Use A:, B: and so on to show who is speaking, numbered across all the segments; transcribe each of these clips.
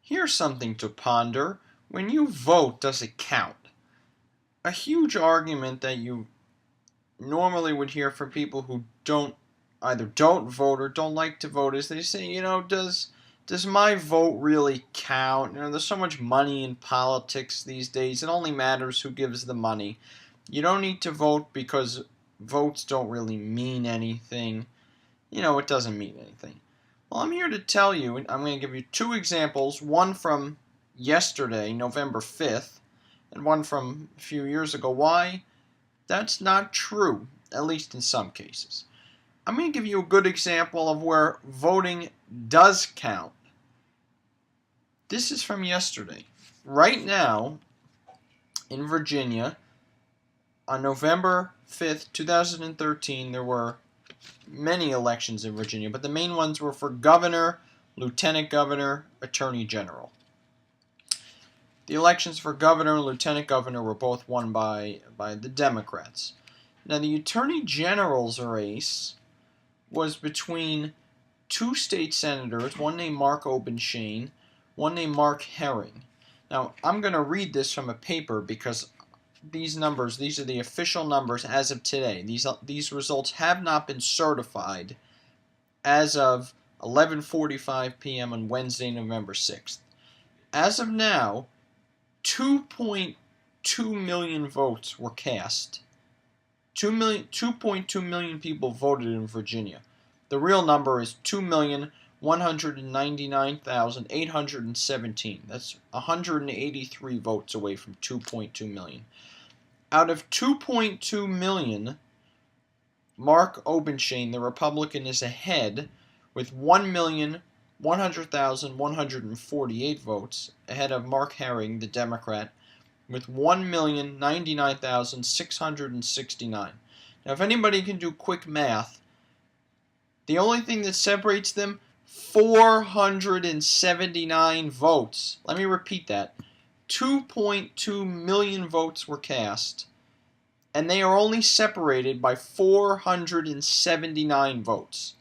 A: Here's something to ponder. When you vote, does it count? A huge argument that you normally would hear from people who either don't vote or don't like to vote is they say, does my vote really count? There's so much money in politics these days. It only matters who gives the money. You don't need to vote because votes don't really mean anything. It doesn't mean anything. Well, I'm here to tell you, I'm going to give you two examples, one from yesterday, November 5th, and one from a few years ago, why that's not true, at least in some cases. I'm going to give you a good example of where voting does count. This is from yesterday. Right now, in Virginia, on November 5th, 2013, there were many elections in Virginia, but the main ones were for governor, lieutenant governor, attorney general. The elections for governor and lieutenant governor were both won by the Democrats. Now, the attorney general's race was between two state senators, one named Mark Obenshain, one named Mark Herring. Now, I'm going to read this from a paper because these are the official numbers as of today. These results have not been certified as of 11:45 p.m. on Wednesday, November 6th. As of now, 2.2 million votes were cast. 2.2 million people voted in Virginia. The real number is 2,199,817. That's 183 votes away from 2.2 million. Out of 2.2 million, Mark Obenshain, the Republican, is ahead with 1,100,148 votes, ahead of Mark Herring, the Democrat, with 1,099,669. Now, if anybody can do quick math, the only thing that separates them, 479 votes. Let me repeat that. 2.2 million votes were cast, and they are only separated by 479 votes.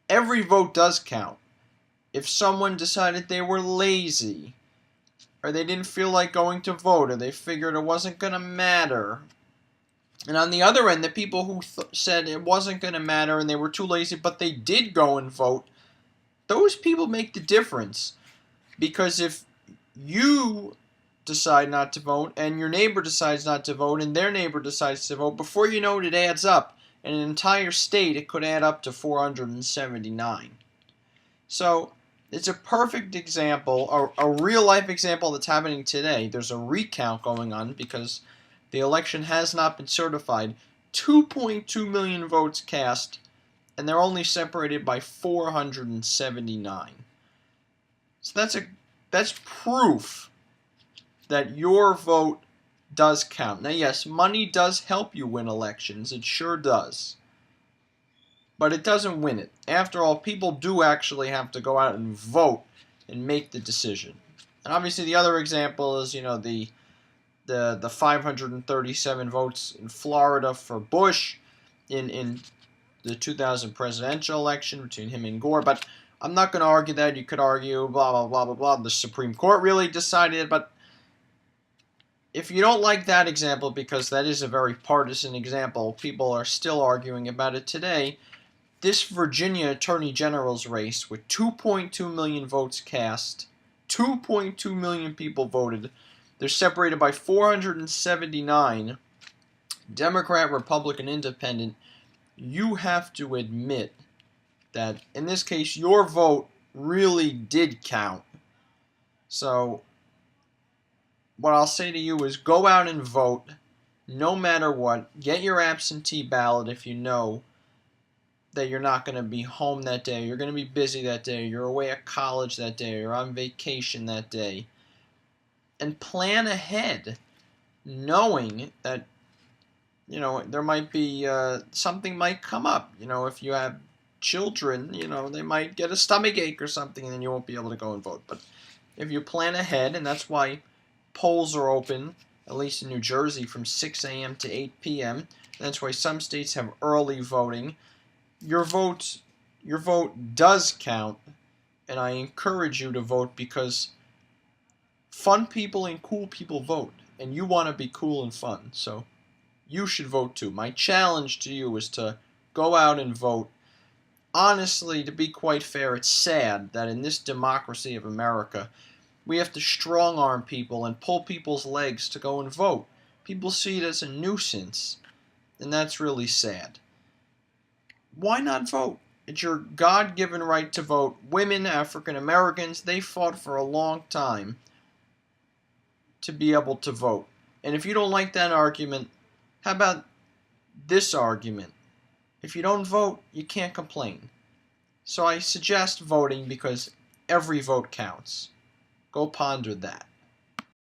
A: Every vote does count. If someone decided they were lazy, or they didn't feel like going to vote, or they figured it wasn't going to matter. And on the other end, the people who said it wasn't going to matter and they were too lazy, but they did go and vote, those people make the difference. Because if you decide not to vote, and your neighbor decides not to vote, and their neighbor decides to vote, before you know it, it adds up. In an entire state, it could add up to 479. So, it's a perfect example, a real-life example that's happening today. There's a recount going on because the election has not been certified. 2.2 million votes cast, and they're only separated by 479. So that's proof that your vote does count. Now, yes, money does help you win elections. It sure does. But it doesn't win it. After all, people do actually have to go out and vote and make the decision. And obviously the other example is, the 537 votes in Florida for Bush in the 2000 presidential election between him and Gore. But I'm not going to argue that. You could argue blah, blah, blah, blah, blah. The Supreme Court really decided. But if you don't like that example, because that is a very partisan example, people are still arguing about it today. This Virginia Attorney General's race, with 2.2 million votes cast, 2.2 million people voted, they're separated by 479, Democrat, Republican, Independent. You have to admit that, in this case, your vote really did count. So, what I'll say to you is go out and vote, no matter what. Get your absentee ballot if you know that you're not going to be home that day, you're going to be busy that day, you're away at college that day, you're on vacation that day. And plan ahead, knowing that, there might be, something might come up. If you have children, they might get a stomach ache or something, and then you won't be able to go and vote. But if you plan ahead, and that's why polls are open, at least in New Jersey, from 6 a.m. to 8 p.m., that's why some states have early voting. Your vote does count, and I encourage you to vote because fun people and cool people vote, and you want to be cool and fun, so you should vote too. My challenge to you is to go out and vote. Honestly, to be quite fair, it's sad that in this democracy of America, we have to strong arm people and pull people's legs to go and vote. People see it as a nuisance, and that's really sad. Why not vote? It's your God-given right to vote. Women, African Americans, they fought for a long time to be able to vote. And if you don't like that argument, how about this argument? If you don't vote, you can't complain. So I suggest voting because every vote counts. Go ponder that.